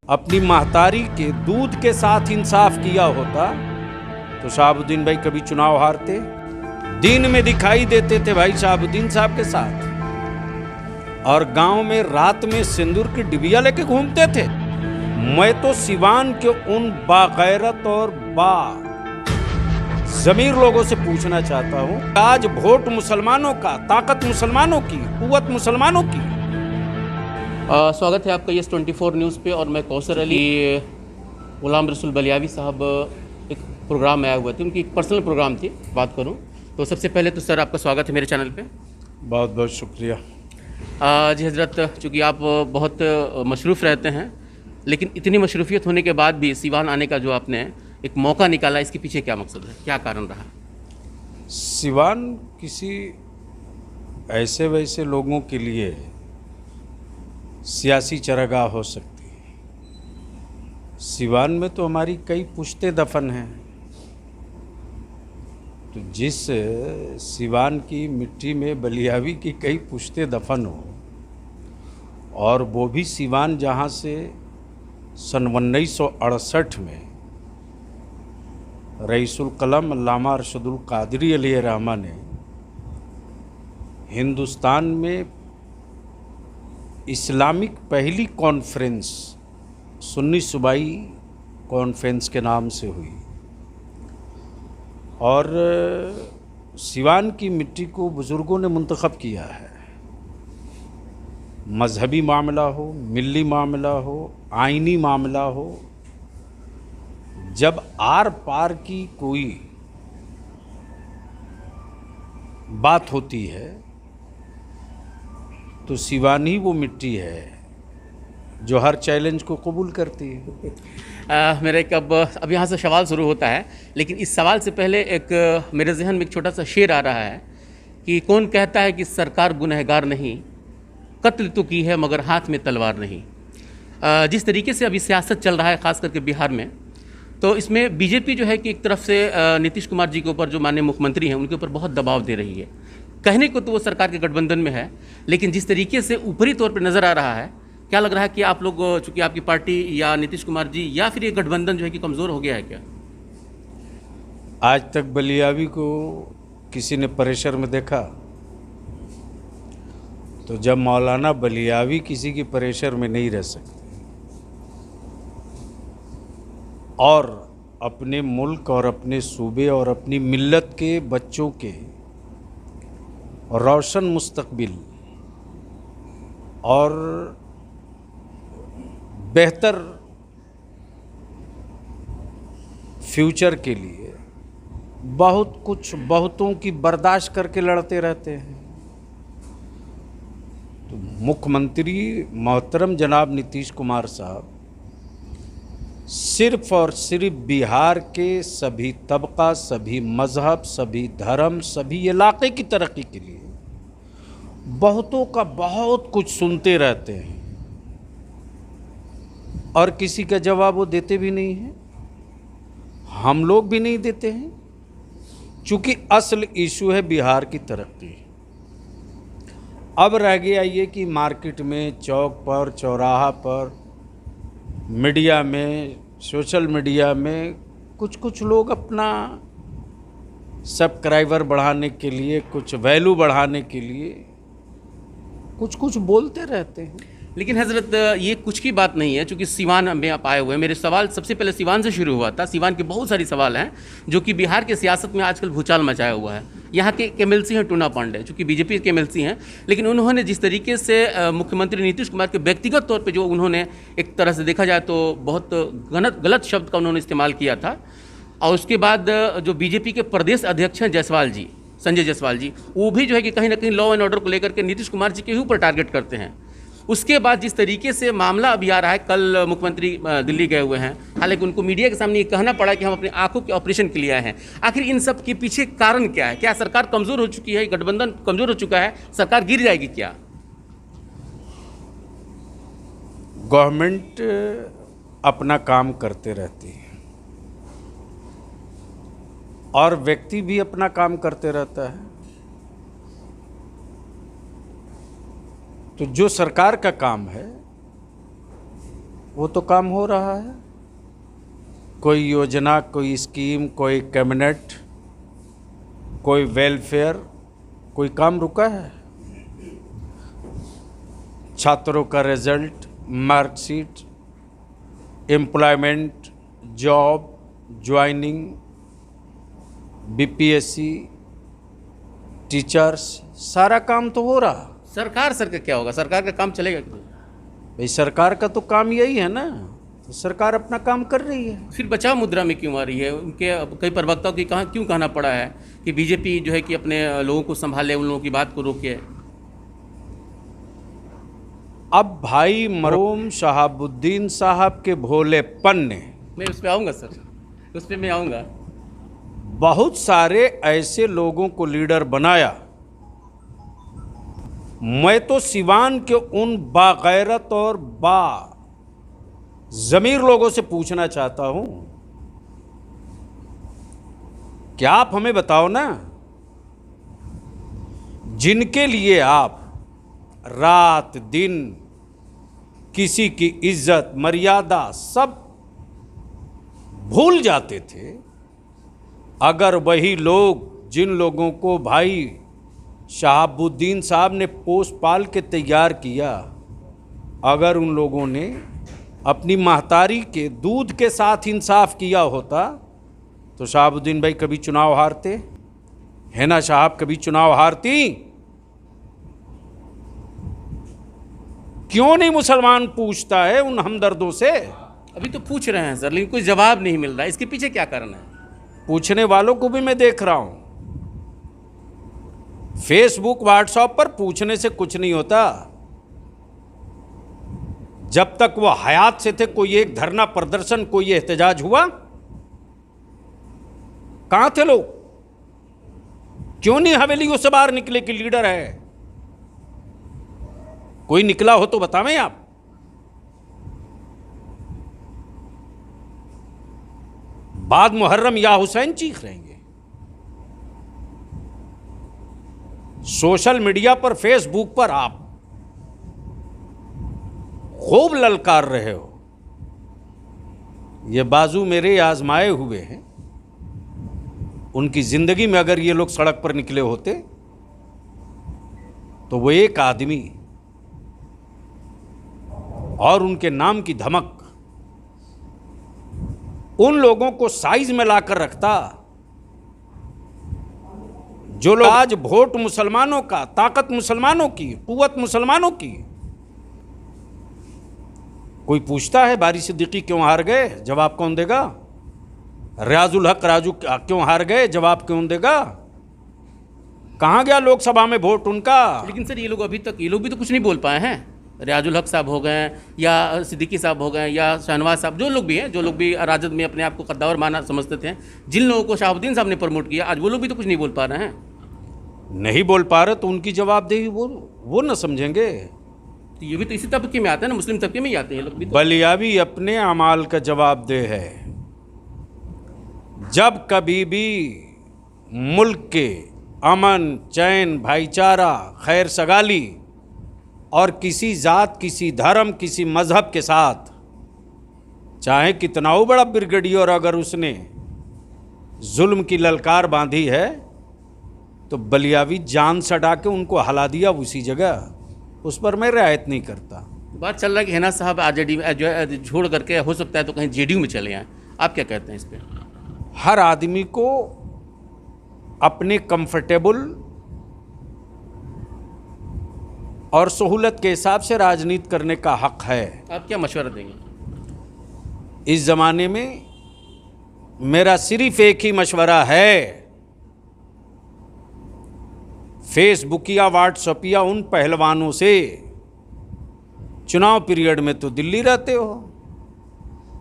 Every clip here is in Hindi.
अपनी महतारी के दूध के साथ इंसाफ किया होता तो शहाबुद्दीन भाई कभी चुनाव हारते। दिन में दिखाई देते थे भाई शहाबुद्दीन साहब के साथ, और गांव में रात में सिंदूर की डिबिया लेके घूमते थे। मैं तो सिवान के उन बागैरत और जमीर लोगों से पूछना चाहता हूं, आज वोट मुसलमानों का, ताकत मुसलमानों की, कुव्वत मुसलमानों की। स्वागत है आपका यस 24 न्यूज़ पे। और मैं कौसर अली, गुलाम रसूल बलियावी साहब एक प्रोग्राम आया हुआ थे, उनकी एक पर्सनल प्रोग्राम थी, बात करूं तो सबसे पहले तो सर आपका स्वागत है मेरे चैनल पे। बहुत बहुत शुक्रिया। जी हज़रत, चूँकि आप बहुत मशरूफ़ रहते हैं, लेकिन इतनी मशरूफियत होने के बाद भी सिवान आने का जो आपने एक मौका निकाला, इसके पीछे क्या मकसद है, क्या कारण रहा? सिवान किसी ऐसे वैसे लोगों के लिए सियासी चरागाह हो सकती है। सिवान में तो हमारी कई पुश्ते दफन हैं। तो जिस सिवान की मिट्टी में बलियावी की कई पुश्ते दफन हो, और वो भी सिवान जहाँ से सन 1968 में रईसुल कलम अल्लामा अरशदुल कादरी अलैहिर्रहमा ने हिंदुस्तान में इस्लामिक पहली कॉन्फ्रेंस सुन्नी सूबाई कॉन्फ्रेंस के नाम से हुई, और सिवान की मिट्टी को बुज़ुर्गों ने मुंतखब किया है। मजहबी मामला हो, मिली मामला हो, आइनी मामला हो, जब आर पार की कोई बात होती है तो सिवान ही वो मिट्टी है जो हर चैलेंज को कबूल करती है। मेरा एक अब यहाँ से सवाल शुरू होता है, लेकिन इस सवाल से पहले एक मेरे जहन में एक छोटा सा शेर आ रहा है कि कौन कहता है कि सरकार गुनहगार नहीं, कत्ल तो की है मगर हाथ में तलवार नहीं। जिस तरीके से अभी सियासत चल रहा है ख़ास करके बिहार में, तो इसमें बीजेपी जो है कि एक तरफ से नीतीश कुमार जी के ऊपर, जो माननीय मुख्यमंत्री हैं, उनके ऊपर बहुत दबाव दे रही है। कहने को तो वो सरकार के गठबंधन में है, लेकिन जिस तरीके से ऊपरी तौर पर नज़र आ रहा है, क्या लग रहा है कि आप लोग, चूँकि आपकी पार्टी या नीतीश कुमार जी या फिर ये गठबंधन जो है कि कमज़ोर हो गया है क्या? आज तक बलियावी को किसी ने प्रेशर में देखा? तो जब मौलाना बलियावी किसी की प्रेशर में नहीं रह सकते और अपने मुल्क और अपने सूबे और अपनी मिल्लत के बच्चों के रोशन मुस्तकबिल और बेहतर फ्यूचर के लिए बहुत कुछ बहुतों की बर्दाश्त करके लड़ते रहते हैं, तो मुख्यमंत्री मोहतरम जनाब नीतीश कुमार साहब सिर्फ और सिर्फ बिहार के सभी तबका, सभी मज़हब, सभी धर्म, सभी इलाके की तरक्की के लिए बहुतों का बहुत कुछ सुनते रहते हैं, और किसी का जवाब वो देते भी नहीं हैं। हम लोग भी नहीं देते हैं, चूँकि असल इशू है बिहार की तरक्की। अब रह गया ये कि मार्केट में, चौक पर, चौराहा पर, मीडिया में, सोशल मीडिया में कुछ लोग अपना सब्सक्राइबर बढ़ाने के लिए, कुछ वैल्यू बढ़ाने के लिए कुछ बोलते रहते हैं। लेकिन हज़रत, ये कुछ की बात नहीं है, चूँकि सिवान में आप आए हुए हैं। मेरे सवाल सबसे पहले सिवान से शुरू हुआ था। सिवान के बहुत सारे सवाल हैं जो कि बिहार के सियासत में आजकल भूचाल मचाया हुआ है। यहाँ के एमएलसी हैं टूना पांडे, चूँकि बीजेपी के एमएलसी हैं, लेकिन उन्होंने जिस तरीके से मुख्यमंत्री नीतीश कुमार के व्यक्तिगत तौर पर जो उन्होंने, एक तरह से देखा जाए तो बहुत गलत शब्द का उन्होंने इस्तेमाल किया था। और उसके बाद जो बीजेपी के प्रदेश अध्यक्ष हैं जायसवाल जी, संजय जायसवाल जी, वो भी जो है कि कहीं ना कहीं लॉ एंड ऑर्डर को लेकर के नीतीश कुमार जी के ही ऊपर टारगेट करते हैं। उसके बाद जिस तरीके से मामला अभी आ रहा है, कल मुख्यमंत्री दिल्ली गए हुए हैं, हालांकि उनको मीडिया के सामने ये कहना पड़ा कि हम अपनी आंखों के ऑपरेशन के लिए आए हैं। आखिर इन सब के पीछे कारण क्या है? क्या सरकार कमज़ोर हो चुकी है, गठबंधन कमज़ोर हो चुका है, सरकार गिर जाएगी क्या? गवर्नमेंट अपना काम करते रहती है और व्यक्ति भी अपना काम करते रहता है। तो जो सरकार का काम है वो तो काम हो रहा है। कोई योजना, कोई स्कीम, कोई कैबिनेट, कोई वेलफेयर, कोई काम रुका है? छात्रों का result, marksheet, employment, job, joining, BPSC, teachers, सारा काम तो हो रहा। सरकार सर का क्या होगा? सरकार का काम चलेगा क्यों? भाई सरकार का तो काम यही है ना, तो सरकार अपना काम कर रही है। फिर बचाव मुद्रा में क्यों आ रही है? उनके कई प्रवक्ताओं की क्यों कहना पड़ा है कि बीजेपी जो है कि अपने लोगों को संभाले, उन लोगों की बात को रोके? अब भाई मरहूम शहाबुद्दीन साहब के भोलेपन ने, मैं उस पर आऊँगा सर, उस पर मैं आऊँगा। बहुत सारे ऐसे लोगों को लीडर बनाया। मैं तो सिवान के उन बागैरत और ज़मीर लोगों से पूछना चाहता हूं, क्या आप हमें बताओ ना, जिनके लिए आप रात दिन किसी की इज्जत मर्यादा सब भूल जाते थे, अगर वही लोग जिन लोगों को भाई शहाबुद्दीन साहब ने पोस पाल के तैयार किया, अगर उन लोगों ने अपनी महतारी के दूध के साथ इंसाफ किया होता तो शहाबुद्दीन भाई कभी चुनाव हारते? है ना साहब, कभी चुनाव हारती? क्यों नहीं मुसलमान पूछता है उन हमदर्दों से? अभी तो पूछ रहे हैं सर, लेकिन कोई जवाब नहीं मिल रहा है। इसके पीछे क्या कारण है? पूछने वालों को भी मैं देख रहा हूं। फेसबुक व्हाट्सएप पर पूछने से कुछ नहीं होता। जब तक वो हयात से थे, कोई एक धरना प्रदर्शन, कोई एहतजाज हुआ? कहां थे लोग? क्यों नहीं हवेलियों से बाहर निकले कि लीडर है? कोई निकला हो तो बतावें आप। बाद मुहर्रम या हुसैन चीख रहेंगे। सोशल मीडिया पर, फेसबुक पर आप खूब ललकार रहे हो। ये बाजू मेरे आजमाए हुए हैं। उनकी जिंदगी में अगर ये लोग सड़क पर निकले होते तो वो एक आदमी और उनके नाम की धमक उन लोगों को साइज में लाकर रखता जो लोग आज वोट मुसलमानों का, ताकत मुसलमानों की, कुव्वत मुसलमानों की। कोई पूछता है बारी सिद्दीकी क्यों हार गए? जवाब कौन देगा? रियाजुल हक राजू क्यों हार गए? जवाब कौन देगा? कहां गया लोकसभा में वोट उनका? लेकिन सर ये लोग अभी तक, ये लोग भी तो कुछ नहीं बोल पाए हैं। रियाजुल हक साहब हो गए या सिद्दीकी साहब हो गए या शहनवाज साहब, जो लोग भी हैं, जो लोग भी राजद में अपने आप को कद्दावर माना समझते थे, जिन लोगों को शहाबुद्दीन साहब ने प्रमोट किया, आज वो लोग भी तो कुछ नहीं बोल पा रहे हैं। नहीं बोल पा रहे तो उनकी जवाबदेही वो न समझेंगे। तो ये भी तो इसी तबके में आते हैं ना, मुस्लिम तबके में ही आते हैं लोग भी तो। बलियावी अपने अमाल का जवाबदेह है। जब कभी भी मुल्क के अमन, चैन, भाईचारा, खैर सगाली और किसी जात, किसी धर्म, किसी मजहब के साथ, चाहे कितना हो बड़ा ब्रिगेडियर, अगर उसने जुल्म की ललकार बांधी है तो बलियावी जान सटा के उनको हला दिया उसी जगह। उस पर मैं रियायत नहीं करता। बात चल रहा है कि हिना साहब आरजेडी छोड़ करके हो सकता है तो कहीं जेडीयू में चले आए। आप क्या कहते हैं इस पर? हर आदमी को अपने कंफर्टेबल और सहूलत के हिसाब से राजनीति करने का हक है। आप क्या मशवरा देंगे? इस ज़माने में मेरा सिर्फ एक ही मशवरा है, फेसबुक या व्हाट्सएप या उन पहलवानों से, चुनाव पीरियड में तो दिल्ली रहते हो,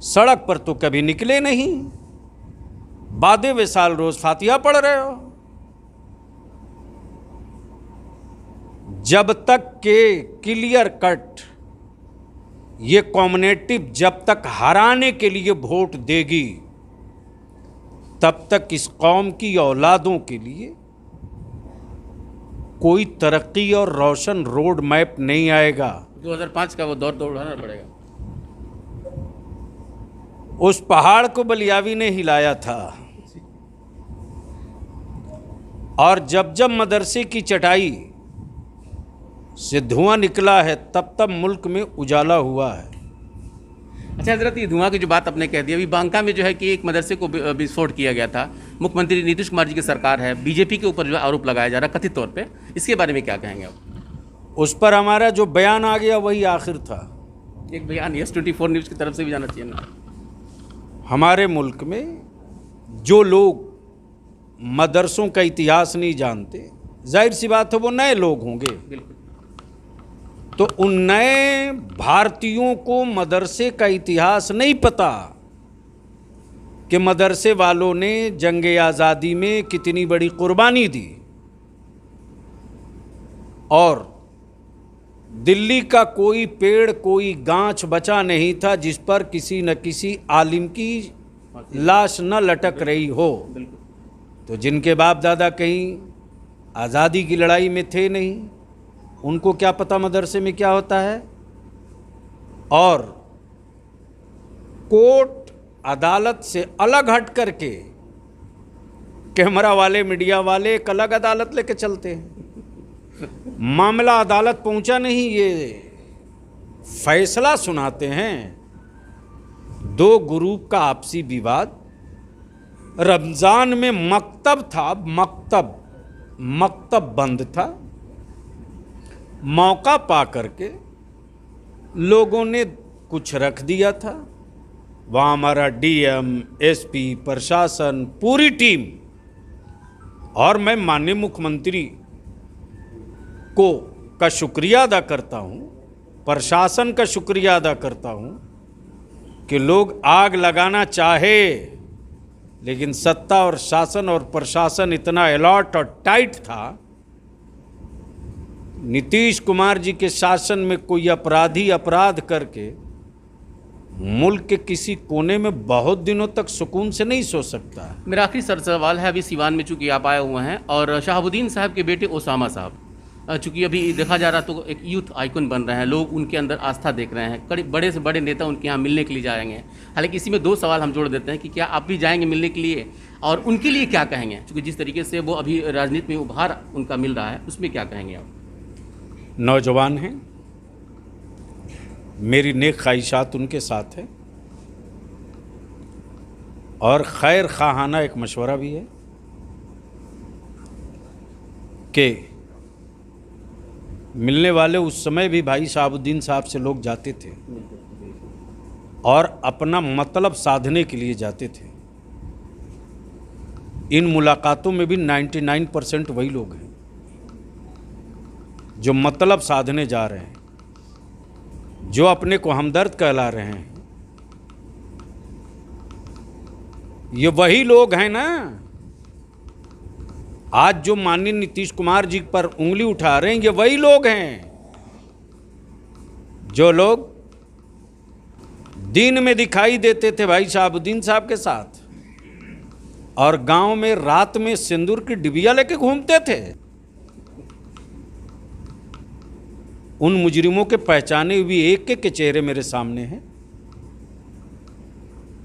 सड़क पर तो कभी निकले नहीं, बादे वे साल रोज फातिहा पढ़ रहे हो। जब तक के क्लियर कट ये कम्युनिटी जब तक हराने के लिए वोट देगी, तब तक इस कौम की औलादों के लिए कोई तरक्की और रोशन रोड मैप नहीं आएगा। 2005 का वो दौर दोहराना पड़ेगा। उस पहाड़ को बलियावी ने हिलाया था, और जब जब मदरसे की चटाई से धुआं निकला है तब तब मुल्क में उजाला हुआ है। अच्छा हजरत, ये धुआं की जो बात आपने कह दी, अभी बांका में जो है कि एक मदरसे को विस्फोट किया गया था, मुख्यमंत्री नीतीश कुमार जी की सरकार है, बीजेपी के ऊपर जो आरोप लगाया जा रहा है कथित तौर पे, इसके बारे में क्या कहेंगे आप? उस पर हमारा जो बयान आ गया वही आखिर था। एक बयान यस24 न्यूज़ की तरफ से भी जाना चाहिए ना। हमारे मुल्क में जो लोग मदरसों का इतिहास नहीं जानते, जाहिर सी बात है वो नए लोग होंगे, बिल्कुल। तो उन नए भारतीयों को मदरसे का इतिहास नहीं पता कि मदरसे वालों ने जंग आज़ादी में कितनी बड़ी कुर्बानी दी, और दिल्ली का कोई पेड़, कोई गांच बचा नहीं था जिस पर किसी न किसी आलिम की लाश न लटक रही हो। तो जिनके बाप दादा कहीं आज़ादी की लड़ाई में थे नहीं, उनको क्या पता मदरसे में क्या होता है। और कोर्ट अदालत से अलग हट करके कैमरा वाले, मीडिया वाले एक अलग अदालत लेके चलते हैं। मामला अदालत पहुंचा नहीं, ये फैसला सुनाते हैं। दो ग्रुप का आपसी विवाद, रमज़ान में मकतब था, मकतब बंद था, मौका पा करके लोगों ने कुछ रख दिया था। वहाँ हमारा डीएम, एसपी, प्रशासन, पूरी टीम, और मैं माननीय मुख्यमंत्री का शुक्रिया अदा करता हूँ, प्रशासन का शुक्रिया अदा करता हूँ कि लोग आग लगाना चाहे, लेकिन सत्ता और शासन और प्रशासन इतना अलर्ट और टाइट था। नीतीश कुमार जी के शासन में कोई अपराधी अपराध करके मुल्क के किसी कोने में बहुत दिनों तक सुकून से नहीं सो सकता। मेरा आखिरी सवाल है, अभी सिवान में चूंकि आप आए हुए हैं, और शहाबुद्दीन साहब के बेटे ओसामा साहब चूँकि अभी देखा जा रहा तो एक यूथ आइकन बन रहे हैं, लोग उनके अंदर आस्था देख रहे हैं, बड़े से बड़े नेता उनके यहाँ मिलने के लिए जाएंगे। हालांकि इसी में दो सवाल हम जोड़ देते हैं कि क्या आप भी जाएंगे मिलने के लिए, और उनके लिए क्या कहेंगे, क्योंकि जिस तरीके से वो अभी राजनीति में उभार उनका मिल रहा है, उसमें क्या कहेंगे आप? नौजवान हैं, मेरी नेक ख्वाहिशात उनके साथ है, और खैर खाहाना एक मशवरा भी है कि मिलने वाले उस समय भी भाई शहाबुद्दीन साहब से लोग जाते थे और अपना मतलब साधने के लिए जाते थे। इन मुलाकातों में भी 99% वही लोग हैं जो मतलब साधने जा रहे हैं, जो अपने को हमदर्द कहला रहे हैं। ये वही लोग हैं ना आज जो माननीय नीतीश कुमार जी पर उंगली उठा रहे हैं। ये वही लोग हैं जो लोग दिन में दिखाई देते थे भाई शहाबुद्दीन साहब के साथ, और गांव में रात में सिंदूर की डिबिया लेके घूमते थे। उन मुजरिमों के पहचाने हुए एक के चेहरे मेरे सामने हैं,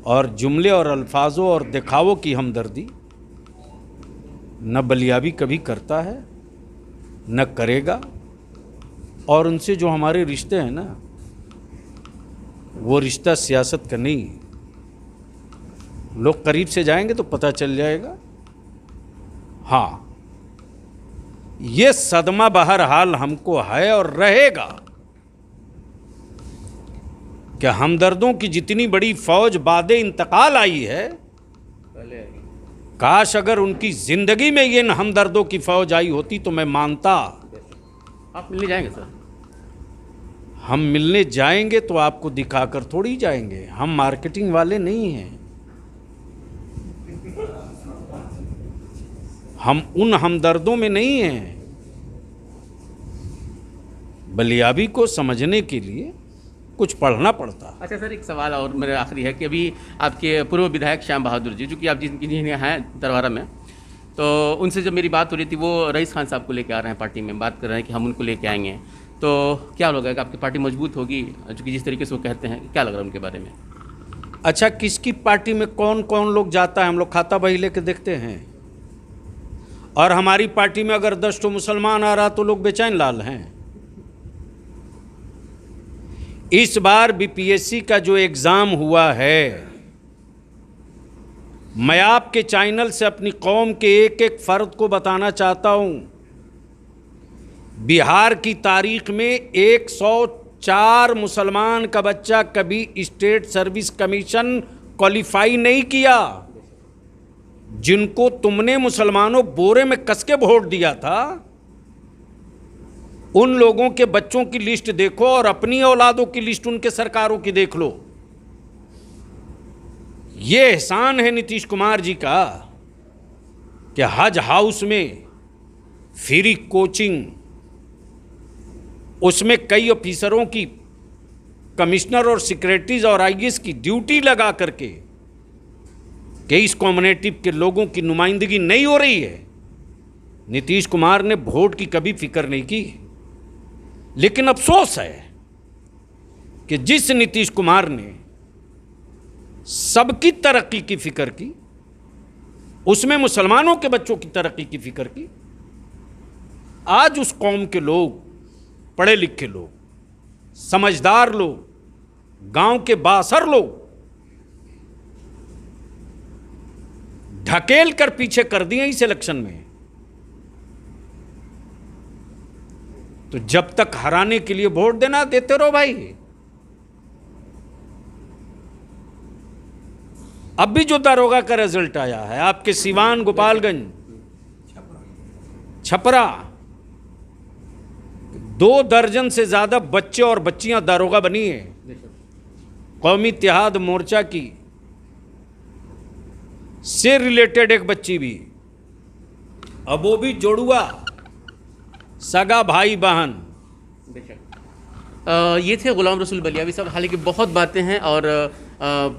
और जुमले और अल्फाजों और दिखावों की हमदर्दी न बलियाबी कभी करता है न करेगा। और उनसे जो हमारे रिश्ते हैं ना, वो रिश्ता सियासत का नहीं है। लोग करीब से जाएंगे तो पता चल जाएगा। हाँ, ये सदमा बहरहाल हमको है और रहेगा कि हमदर्दों की जितनी बड़ी फौज बादे इंतकाल आई है, काश अगर उनकी जिंदगी में ये हमदर्दों की फौज आई होती तो मैं मानता। आप मिलने जाएंगे सर? हम मिलने जाएंगे तो आपको दिखाकर थोड़ी जाएंगे। हम मार्केटिंग वाले नहीं हैं। हम उन हमदर्दों में नहीं हैं। बलियाबी को समझने के लिए कुछ पढ़ना पड़ता। अच्छा सर, एक सवाल और मेरा आखिरी है कि अभी आपके पूर्व विधायक श्याम बहादुर जी, जो कि आप जिन्हें हैं दरबारा में, तो उनसे जब मेरी बात हो रही थी, वो रईस खान साहब को लेकर आ रहे हैं पार्टी में, बात कर रहे हैं कि हम उनको लेके आएंगे। तो क्या लग रहा है कि आपकी पार्टी मजबूत होगी, चूँकि जिस तरीके से वो कहते हैं, क्या लग रहा है उनके बारे में? अच्छा, किसकी पार्टी में कौन कौन लोग जाता है हम लोग खाता बही लेके देखते हैं। और हमारी पार्टी में अगर 10 तो मुसलमान आ रहा तो लोग बेचैन लाल हैं। इस बार बीपीएससी का जो एग्ज़ाम हुआ है, मैं आपके चैनल से अपनी कौम के एक एक फ़र्द को बताना चाहता हूं, बिहार की तारीख में 104 मुसलमान का बच्चा कभी स्टेट सर्विस कमीशन क्वालिफाई नहीं किया। जिनको तुमने मुसलमानों बोरे में कस के वोट दिया था, उन लोगों के बच्चों की लिस्ट देखो और अपनी औलादों की लिस्ट उनके सरकारों की देख लो। ये एहसान है नीतीश कुमार जी का कि हज हाउस में फ्री कोचिंग, उसमें कई ऑफिसरों की, कमिश्नर और सेक्रेटरीज और आईएएस की ड्यूटी लगा करके कि इस कम्युनिटी के लोगों की नुमाइंदगी नहीं हो रही है। नीतीश कुमार ने वोट की कभी फिक्र नहीं की। लेकिन अफसोस है कि जिस नीतीश कुमार ने सबकी तरक्की की फिक्र की, उसमें मुसलमानों के बच्चों की तरक्की की फिक्र की, आज उस कौम के लोग, पढ़े लिखे लोग, समझदार लोग, गांव के बासर लोग ढकेल कर पीछे कर दिए इस इलेक्शन में। तो जब तक हराने के लिए वोट देना, देते रहो भाई। अब भी जो दारोगा का रिजल्ट आया है आपके सिवान, गोपालगंज, छपरा, 2 दर्जन से ज्यादा बच्चे और बच्चियां दारोगा बनी है। कौमी इत्तेहाद मोर्चा की से रिलेटेड एक बच्ची भी, अब वो भी जोड़ुआ, सगा भाई बहन। ये थे गुलाम रसूल बलियावी साहब। हालांकि बहुत बातें हैं और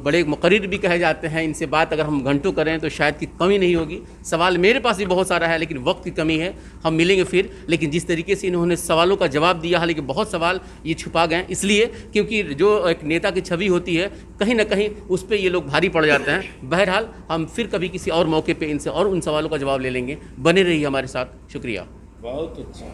बड़े मुकर्रिर भी कहे जाते हैं। इनसे बात अगर हम घंटों करें तो शायद की कमी नहीं होगी। सवाल मेरे पास भी बहुत सारा है, लेकिन वक्त की कमी है। हम मिलेंगे फिर। लेकिन जिस तरीके से इन्होंने सवालों का जवाब दिया, हालांकि बहुत सवाल ये छुपा गए, इसलिए क्योंकि जो एक नेता की छवि होती है, कहीं ना कहीं उस पर ये लोग भारी पड़ जाते हैं। बहरहाल हम फिर कभी किसी और मौके पर इनसे और उन सवालों का जवाब ले लेंगे। बने रहिए हमारे साथ। शुक्रिया। बहुत अच्छा।